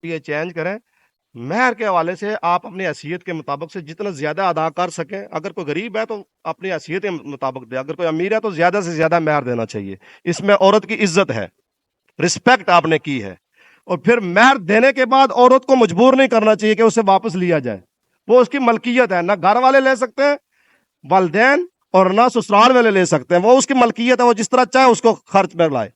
یہ چینج کریں. مہر کے حوالے سے آپ اپنی حیثیت کے مطابق سے جتنا زیادہ ادا کر سکیں. اگر کوئی غریب ہے تو اپنی حیثیت کے مطابق دے, اگر کوئی امیر ہے تو زیادہ سے زیادہ مہر دینا چاہیے. اس میں عورت کی عزت ہے, رسپیکٹ آپ نے کی ہے. اور پھر مہر دینے کے بعد عورت کو مجبور نہیں کرنا چاہیے کہ اسے واپس لیا جائے. وہ اس کی ملکیت ہے, نہ گھر والے لے سکتے ہیں والدین اور نہ سسرال والے لے سکتے ہیں. وہ اس کی ملکیت ہے, وہ جس طرح چاہے اس کو خرچ میں لائے.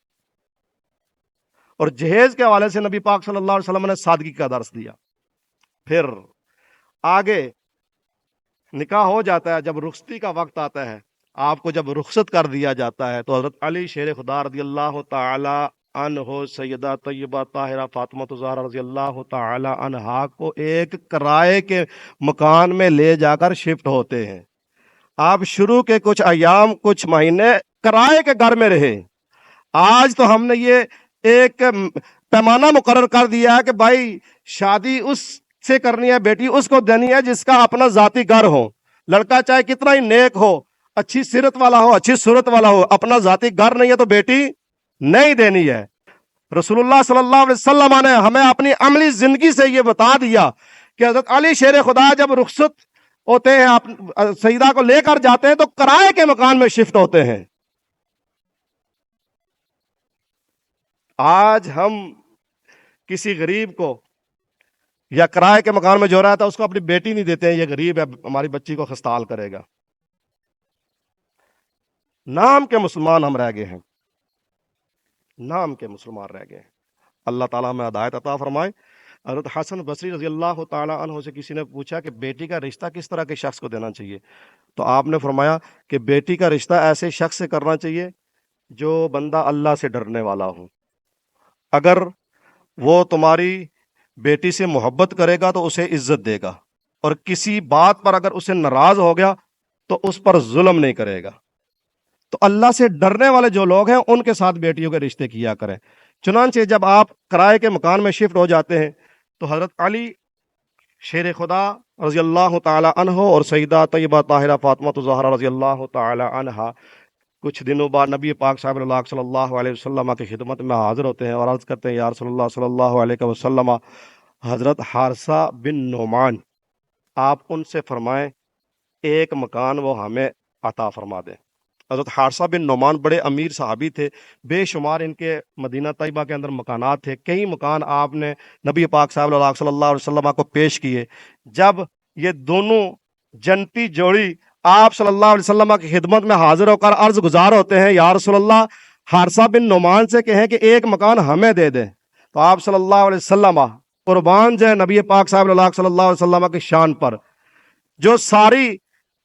اور جہیز کے حوالے سے نبی پاک صلی اللہ علیہ وسلم نے سادگی کا درس دیا. پھر آگے نکاح ہو جاتا ہے, جب رخصتی کا وقت آتا ہے, آپ کو جب رخصت کر دیا جاتا ہے, تو حضرت علی شیر خدا رضی اللہ تعالی عنہ, سیدہ طیبہ طاہرہ فاطمہ الزہرا رضی اللہ تعالی عنہا کو ایک کرائے کے مکان میں لے جا کر شفٹ ہوتے ہیں. آپ شروع کے کچھ ایام, کچھ مہینے کرائے کے گھر میں رہے. آج تو ہم نے یہ ایک پیمانہ مقرر کر دیا ہے کہ بھائی شادی اس سے کرنی ہے, بیٹی اس کو دینی ہے جس کا اپنا ذاتی گھر ہو. لڑکا چاہے کتنا ہی نیک ہو, اچھی سیرت والا ہو, اچھی صورت والا ہو, اپنا ذاتی گھر نہیں ہے تو بیٹی نہیں دینی ہے. رسول اللہ صلی اللہ علیہ وسلم نے ہمیں اپنی عملی زندگی سے یہ بتا دیا کہ حضرت علی شیر خدا جب رخصت ہوتے ہیں, سیدہ کو لے کر جاتے ہیں, تو کرائے کے مکان میں شفٹ ہوتے ہیں. آج ہم کسی غریب کو یا کرائے کے مکان میں جو رہا تھا اس کو اپنی بیٹی نہیں دیتے ہیں, یہ غریب ہے ہماری بچی کو خستال کرے گا. نام کے مسلمان ہم رہ گئے ہیں, نام کے مسلمان رہ گئے ہیں. اللہ تعالیٰ میں ہدایت عطا فرمائے. حضرت حسن بصری رضی اللہ تعالی عنہ سے کسی نے پوچھا کہ بیٹی کا رشتہ کس طرح کے شخص کو دینا چاہیے, تو آپ نے فرمایا کہ بیٹی کا رشتہ ایسے شخص سے کرنا چاہیے جو بندہ اللہ سے ڈرنے والا ہو. اگر وہ تمہاری بیٹی سے محبت کرے گا تو اسے عزت دے گا, اور کسی بات پر اگر اسے ناراض ہو گیا تو اس پر ظلم نہیں کرے گا. تو اللہ سے ڈرنے والے جو لوگ ہیں ان کے ساتھ بیٹیوں کے رشتے کیا کریں. چنانچہ جب آپ کرائے کے مکان میں شفٹ ہو جاتے ہیں تو حضرت علی شیر خدا رضی اللہ تعالی عنہ اور سیدہ طیبہ طاہرہ فاطمہ الزہرا رضی اللہ تعالی عنہا کچھ دنوں بعد نبی پاک صاحب اللہ صلی اللہ علیہ وسلم کی خدمت میں حاضر ہوتے ہیں اور عرض کرتے ہیں, یا رسول اللہ صلی اللہ علیہ وسلم, حضرت حارثہ بن نعمان, آپ ان سے فرمائیں ایک مکان وہ ہمیں عطا فرما دیں. حضرت حارثہ بن نعمان بڑے امیر صحابی تھے, بے شمار ان کے مدینہ طیبہ کے اندر مکانات تھے. کئی مکان آپ نے نبی پاک صاحب صلی اللہ علیہ وسلم کو پیش کیے. جب یہ دونوں جنتی جوڑی آپ صلی اللہ علیہ وسلم کی خدمت میں حاضر ہو کر عرض گزار ہوتے ہیں, یا رسول اللہ حارثہ بن نعمان سے کہیں کہ ایک مکان ہمیں دے دیں, تو آپ صلی اللہ علیہ وسلم قربان جائے نبی پاک صاحب صلی اللہ علیہ وسلم کی شان پر, جو ساری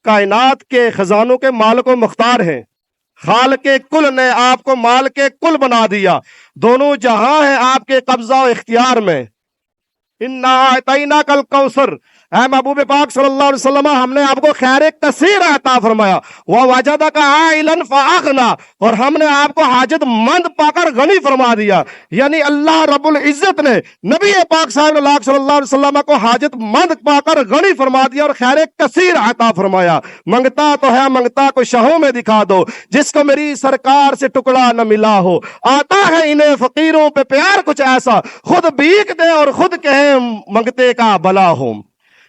کائنات کے خزانوں کے مالک و مختار ہیں, خالق کل نے آپ کو مالک کل بنا دیا, دونوں جہاں ہیں آپ کے قبضہ و اختیار میں. اِنَّا أَعْطَيْنَاكَ الْكَوْثَرَ, اے محبوب پاک صلی اللہ علیہ وسلم ہم نے آپ کو خیر کثیر عطا فرمایا. وَوَجَدَكَ عَائِلًا فَأَغْنَا, اور ہم نے آپ کو حاجت مند پا کر غنی فرما دیا. یعنی اللہ رب العزت نے نبی پاک صلی اللہ علیہ وسلم کو حاجت مند پا کر غنی فرما دیا اور خیر کثیر عطا فرمایا. منگتا تو ہے منگتا کو شہوں میں دکھا دو, جس کو میری سرکار سے ٹکڑا نہ ملا ہو. آتا ہے انہیں فقیروں پہ پیار کچھ ایسا, خود بھیک دے اور خود کہیں منگتے کا بلا ہو.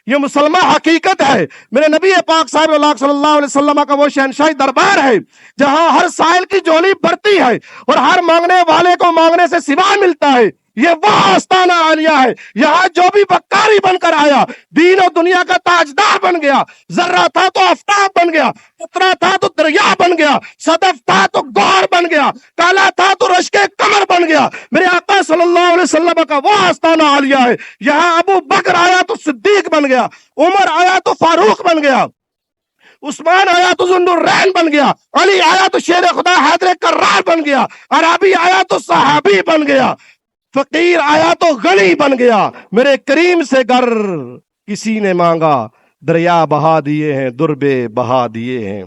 یہ مسلمہ حقیقت ہے. میرے نبی پاک صاحب صلی اللہ علیہ وسلم کا وہ شہنشاہی دربار ہے جہاں ہر سائل کی جولی بڑھتی ہے اور ہر مانگنے والے کو مانگنے سے سوا ملتا ہے. یہ وہ آستانہ عالیہ ہے, یہاں جو بھی بکاری بن کر آیا دین و دنیا کا تاجدار بن گیا. ذرہ تھا تو آفتاب بن گیا, قطرہ تھا تو دریا بن گیا, صدف تھا تو گوہر بن گیا, کالا تھا تو رشک کمر بن گیا. میرے آقا صلی اللہ علیہ وسلم کا وہ آستانہ عالیہ ہے. یہاں ابو بکر آیا تو صدیق بن گیا, عمر آیا تو فاروق بن گیا, عثمان آیا تو ذوالنورین بن گیا, علی آیا تو شیر خدا حیدر کرار بن گیا, عربی آیا تو صحابی بن گیا, فقیر آیا تو غنی بن گیا. میرے کریم سے گر کسی نے مانگا, دریا بہا دیے ہیں, دربے بہا دیے ہیں.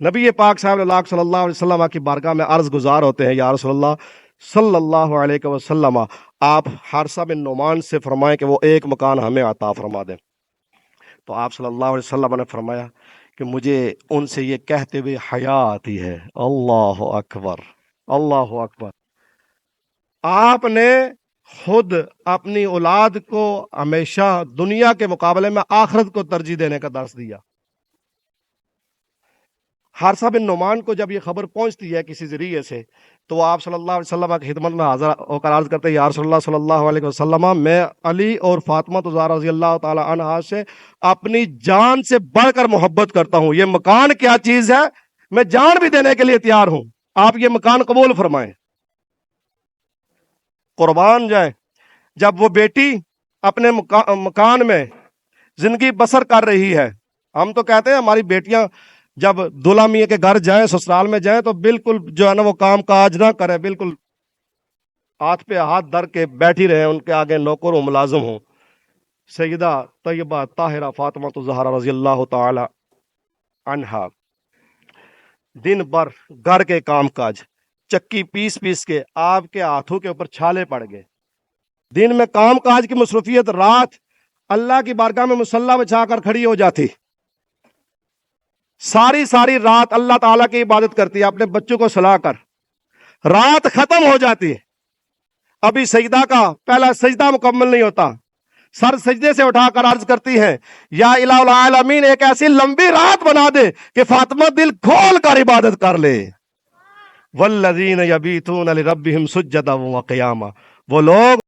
نبی پاک صاحب صلی اللہ علیہ وسلم کی بارگاہ میں عرض گزار ہوتے ہیں, یا رسول اللہ صلی اللہ علیہ وسلم آپ حارثہ بن نعمان سے فرمائیں کہ وہ ایک مکان ہمیں عطا فرما دیں. تو آپ صلی اللہ علیہ وسلم نے فرمایا کہ مجھے ان سے یہ کہتے ہوئے حیا آتی ہے. اللہ اکبر, اللہ اکبر. آپ نے خود اپنی اولاد کو ہمیشہ دنیا کے مقابلے میں آخرت کو ترجیح دینے کا درس دیا۔ حارثہ بن نعمان کو جب یہ خبر پہنچتی ہے کسی ذریعے سے تو وہ آپ صلی اللہ علیہ وسلم کی خدمت میں حاضر ہو کر عرض کرتے ہیں، یا رسول اللہ صلی اللہ علیہ وسلم، میں علی اور فاطمہ زہرا رضی اللہ تعالی عنہا سے اپنی جان سے بڑھ کر محبت کرتا ہوں، یہ مکان کیا چیز ہے، میں جان بھی دینے کے لیے تیار ہوں، آپ یہ مکان قبول فرمائیں، قربان جائیں۔ جب وہ بیٹی اپنے مکان میں زندگی بسر کر رہی ہے، ہم تو کہتے ہیں ہماری بیٹیاں جب دلہا میاں کے گھر جائیں، سسرال میں جائیں تو بالکل جو ہے نا وہ کام کاج نہ کرے، بالکل ہاتھ پہ ہاتھ دھر کے بیٹھی رہے، ان کے آگے نوکر و ملازم ہوں۔ سیدہ طیبہ طاہرہ فاطمہ زہرا رضی اللہ تعالی عنہا دن بھر گھر کے کام کاج، چکی پیس پیس کے آپ کے ہاتھوں کے اوپر چھالے پڑ گئے، دن میں کام کاج کی مصروفیت، رات اللہ کی بارگاہ میں مصلی بچھا کر کھڑی ہو جاتی، ساری رات اللہ تعالیٰ کی عبادت کرتی ہے اپنے بچوں کو سلا کر، رات ختم ہو جاتی ہے، ابھی سجدہ کا پہلا سجدہ مکمل نہیں ہوتا، سر سجدے سے اٹھا کر عرض کرتی ہیں، یا الہ العالمین ایک ایسی لمبی رات بنا دے کہ فاطمہ دل کھول کر عبادت کر لے۔ والذین یبیتون لربہم سجدا وقیاما، وہ لوگ